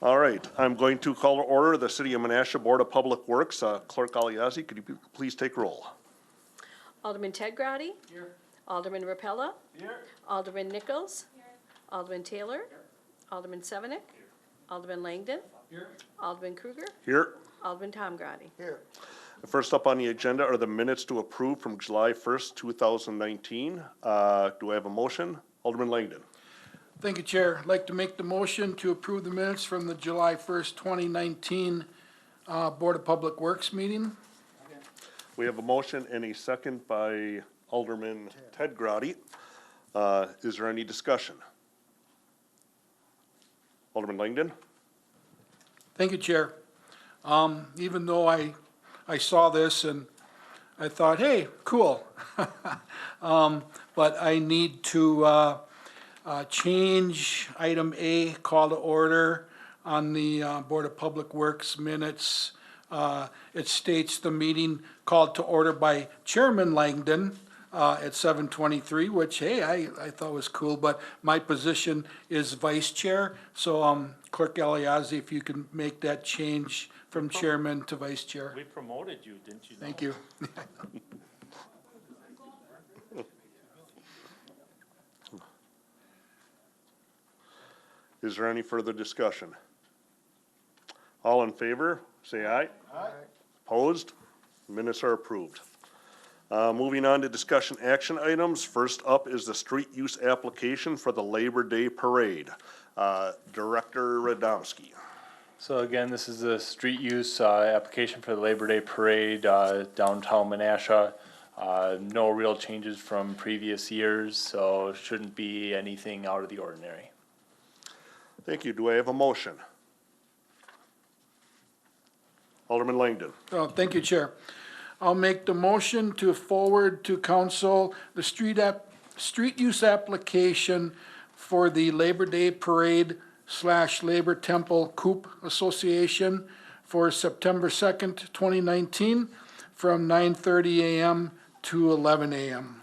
All right, I'm going to call to order the City of Menasha Board of Public Works. Clerk Aliazi, could you please take roll? Alderman Ted Grady. Here. Alderman Rapella. Here. Alderman Nichols. Here. Alderman Taylor. Alderman Sevenick. Alderman Langdon. Here. Alderman Kruger. Here. Alderman Tom Grady. Here. First up on the agenda are the minutes to approve from July 1st, 2019. Do I have a motion? Alderman Langdon. Thank you, Chair. I'd like to make the motion to approve the minutes from the July 1st, 2019 Board of Public Works meeting. We have a motion and a second by Alderman Ted Grady. Is there any discussion? Alderman Langdon? Thank you, Chair. Even though I saw this and I thought, hey, cool. But I need to change item A, call to order on the Board of Public Works minutes. It states the meeting called to order by Chairman Langdon at 7:23, which, hey, I thought was cool, but my position is Vice Chair. So Clerk Aliazi, if you can make that change from Chairman to Vice Chair. We promoted you, didn't you know? Thank you. Is there any further discussion? All in favor, say aye. Aye. Opposed? Minutes are approved. Moving on to discussion action items. First up is the street use application for the Labor Day Parade. Director Radomski. So again, this is a street use application for the Labor Day Parade downtown Menasha. No real changes from previous years, so shouldn't be anything out of the ordinary. Thank you. Do I have a motion? Alderman Langdon. Oh, thank you, Chair. I'll make the motion to forward to council the street use application for the Labor Day Parade / Labor Temple Coop Association for September 2nd, 2019, from 9:30 a.m. to 11 a.m.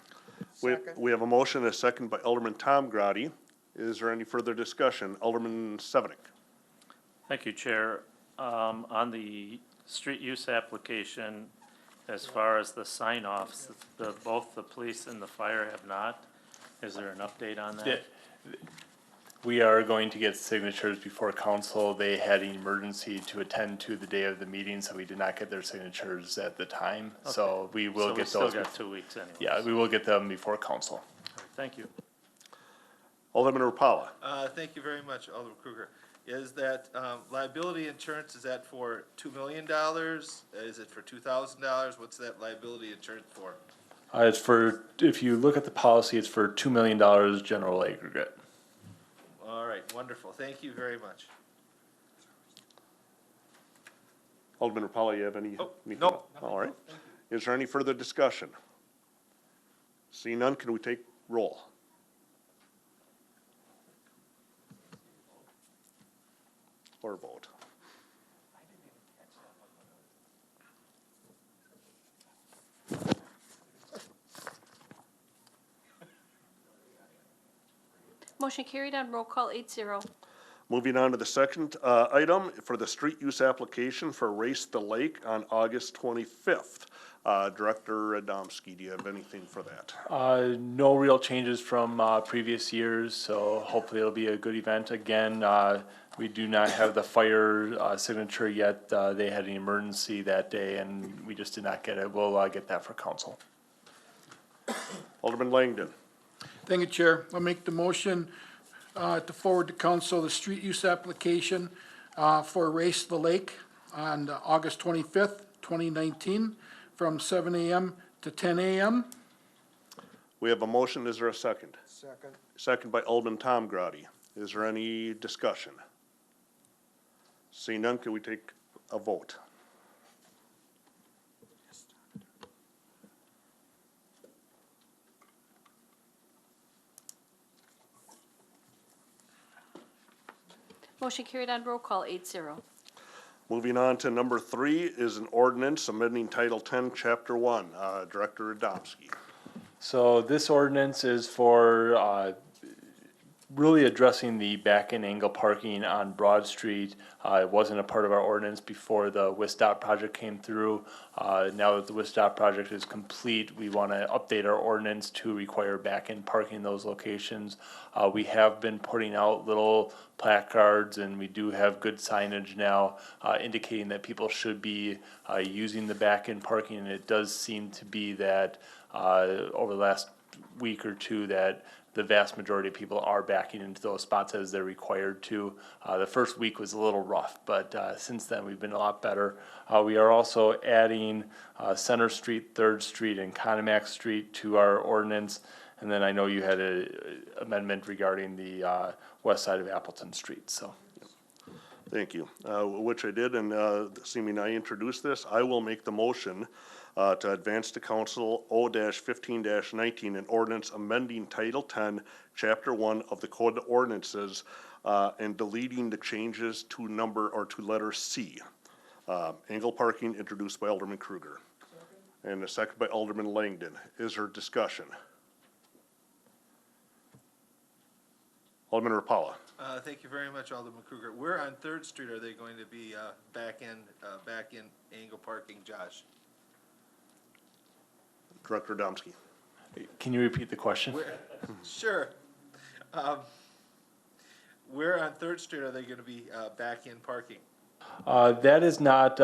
We have a motion and a second by Alderman Tom Grady. Is there any further discussion? Alderman Sevenick. Thank you, Chair. On the street use application, as far as the sign-offs, both the police and the fire have not. Is there an update on that? We are going to get signatures before council. They had an emergency to attend to the day of the meeting, so we did not get their signatures at the time. So we will get those. So we still got 2 weeks anyway. Yeah, we will get them before council. Thank you. Alderman Rapala. Thank you very much, Alderman Kruger. Is that liability insurance, is that for $2 million? Is it for $2,000? What's that liability insurance for? It's for, if you look at the policy, it's for $2 million general aggregate. All right, wonderful. Thank you very much. Alderman Rapala, you have any? Oh, anything? no. All right. Is there any further discussion? Seeing none, can we take roll? Or vote? Motion carried on roll call 8-0. Moving on to the second item for the street use application for Race the Lake on August 25th. Director Radomski, do you have anything for that? No real changes from previous years, so hopefully it'll be a good event. Again, we do not have the fire signature yet. They had an emergency that day and we just did not get it. We'll get that for council. Alderman Langdon. Thank you, Chair. I'll make the motion to forward to council the street use application for Race the Lake on August 25th, 2019, from 7 a.m. to 10 a.m. We have a motion. Is there a second? Second. Second by Alderman Tom Grady. Is there any discussion? Seeing none, can we take a vote? Motion carried on roll call 8-0. Moving on to number 3 is an ordinance amending Title 10, Chapter 1. Director Radomski. So this ordinance is for really addressing the back-end angle parking on Broad Street. It wasn't a part of our ordinance before the WISDOT project came through. Now that the WISDOT project is complete, we want to update our ordinance to require back-end parking in those locations. We have been putting out little placards, and we do have good signage now indicating that people should be using the back-end parking. And it does seem to be that over the last week or two that the vast majority of people are backing into those spots as they're required to. The first week was a little rough, but since then we've been a lot better. We are also adding Center Street, Third Street, and Conomack Street to our ordinance. And then I know you had a amendment regarding the west side of Appleton Street, so. Thank you. Which I did, and seeming I introduced this, I will make the motion to advance to council O-15-19, an ordinance amending Title 10, Chapter 1 of the Code of Ordinances, and deleting the changes to letter C. Angle parking, introduced by Alderman Kruger. And a second by Alderman Langdon. Is there discussion? Alderman Rapala. Thank you very much, Alderman Kruger. Where on Third Street are they going to be back in angle parking, Josh? Director Adamski. Can you repeat the question? Sure. Where on Third Street are they going to be back-in parking? That is not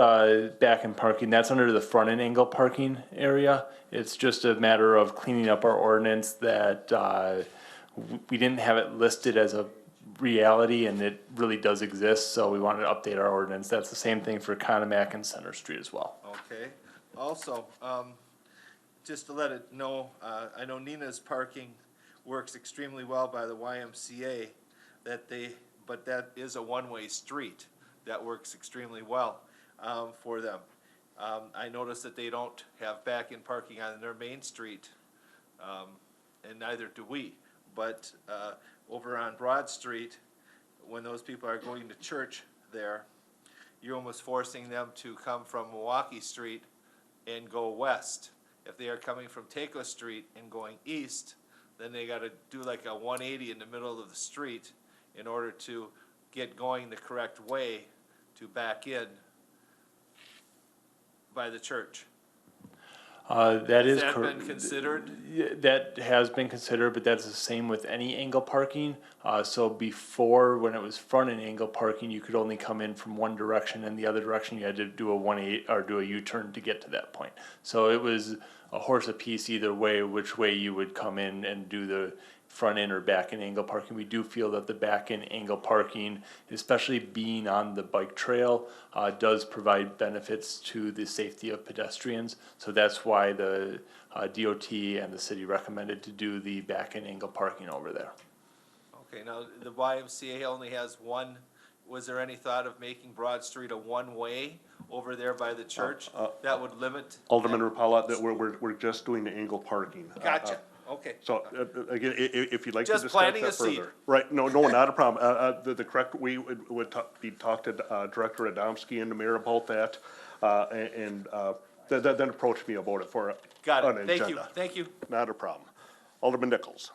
back-end parking. That's under the front-end angle parking area. It's just a matter of cleaning up our ordinance that we didn't have it listed as a reality, and it really does exist, so we wanted to update our ordinance. That's the same thing for Conomack and Center Street as well. Okay. Also, just to let it know, I know Nina's parking works extremely well by the YMCA, but that is a one-way street. That works extremely well for them. I noticed that they don't have back-in parking on their main street, and neither do we. But over on Broad Street, when those people are going to church there, you're almost forcing them to come from Milwaukee Street and go west. If they are coming from Taco Street and going east, then they gotta do like a 180 in the middle of the street in order to get going the correct way to back in by the church. That is Has that correct. been considered? Yeah, that has been considered, but that's the same with any angle parking. So before, when it was front-end angle parking, you could only come in from one direction, and the other direction you had to do a 180 or do a U-turn to get to that point. So it was a horse apiece either way, which way you would come in and do the front-end or back-end angle parking. We do feel that the back-end angle parking, especially being on the bike trail, does provide benefits to the safety of pedestrians. So that's why the DOT and the city recommended to do the back-end angle parking over there. Okay, now the YMCA only has one. Was there any thought of making Broad Street a one-way over there by the church? That would limit. Alderman Rapala, that we're just doing the angle parking. Gotcha, okay. So, again, if you'd like to Just discuss planting that a seed. further. Right, no, not a problem. The correct, we would talk to Director Adamski and the mayor about that, and then approach me about it for Got an it, agenda. thank you. Not a problem. Alderman Nichols.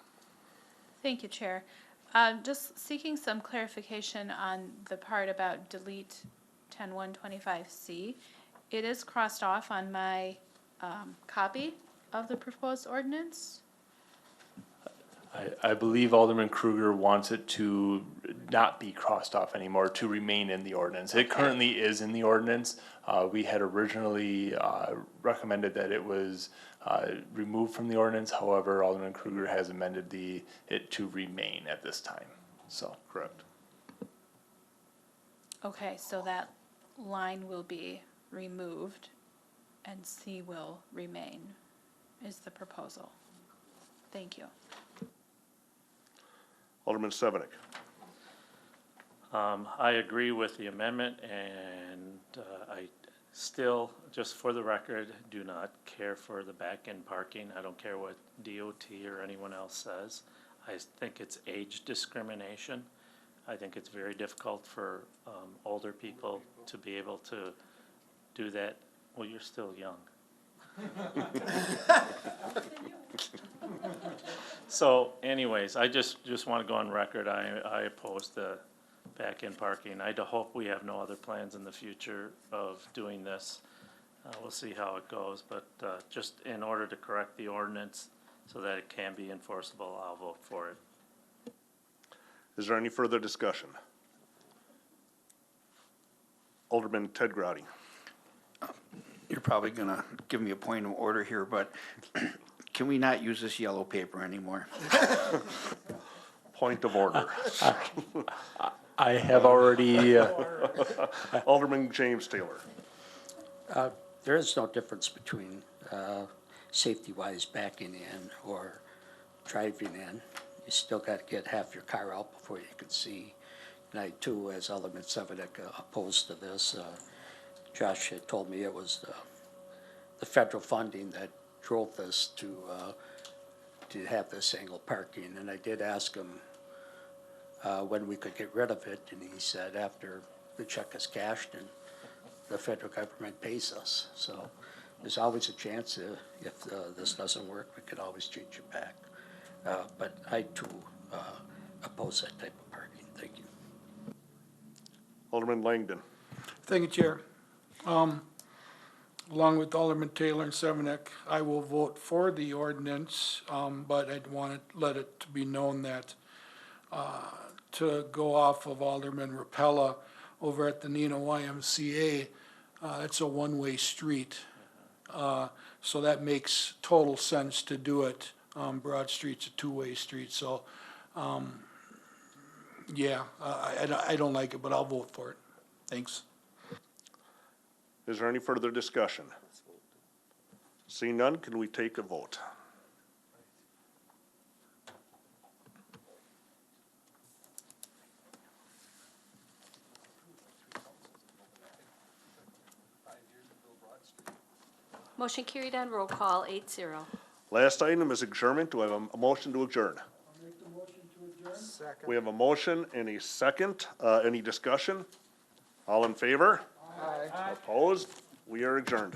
Thank you, Chair. Just seeking some clarification on the part about delete 10-125C. It is crossed off on my copy of the proposed ordinance. I believe Alderman Kruger wants it to not be crossed off anymore, to remain in the ordinance. It currently is in the ordinance. We had originally recommended that it was removed from the ordinance. However, Alderman Kruger has amended it to remain at this time, so. Correct. Okay, so that line will be removed and C will remain, is the proposal. Thank you. Alderman Severnick. I agree with the amendment, and I still, just for the record, do not care for the back-end parking. I don't care what DOT or anyone else says. I think it's age discrimination. I think it's very difficult for older people to be able to do that. Well, you're still young. So anyways, I just want to go on record, I oppose the back-in parking. I hope we have no other plans in the future of doing this. We'll see how it goes, but just in order to correct the ordinance so that it can be enforceable, I'll vote for it. Is there any further discussion? Alderman Ted Grotty. You're probably gonna give me a point of order here, but can we not use this yellow paper anymore? Point of order. I have already, Alderman James Taylor. There is no difference between safety-wise backing in or driving in. You still got to get half your car out before you can see. And I too, as Alderman Severnick, opposed to this. Josh had told me it was the federal funding that drove this to have this angle parking. And I did ask him when we could get rid of it, and he said after the check is cashed and the federal government pays us. So there's always a chance if this doesn't work, we could always change it back. But I too oppose that type of parking. Thank you. Alderman Langdon. Thank you, Chair. Along with Alderman Taylor and Severnick, I will vote for the ordinance, but I'd want to let it to be known that to go off of Alderman Rapella over at the Neenah YMCA, it's a one-way street. So that makes total sense to do it. Broad Street's a two-way street, so, yeah, I don't like it, but I'll vote for it. Thanks. Is there any further discussion? Seeing none, can we take a vote? Motion carried on roll call, 8-0. Last item is adjournment. Do I have a motion to adjourn? We have a motion and a second. Any discussion? All in favor? Aye. Opposed? We are adjourned.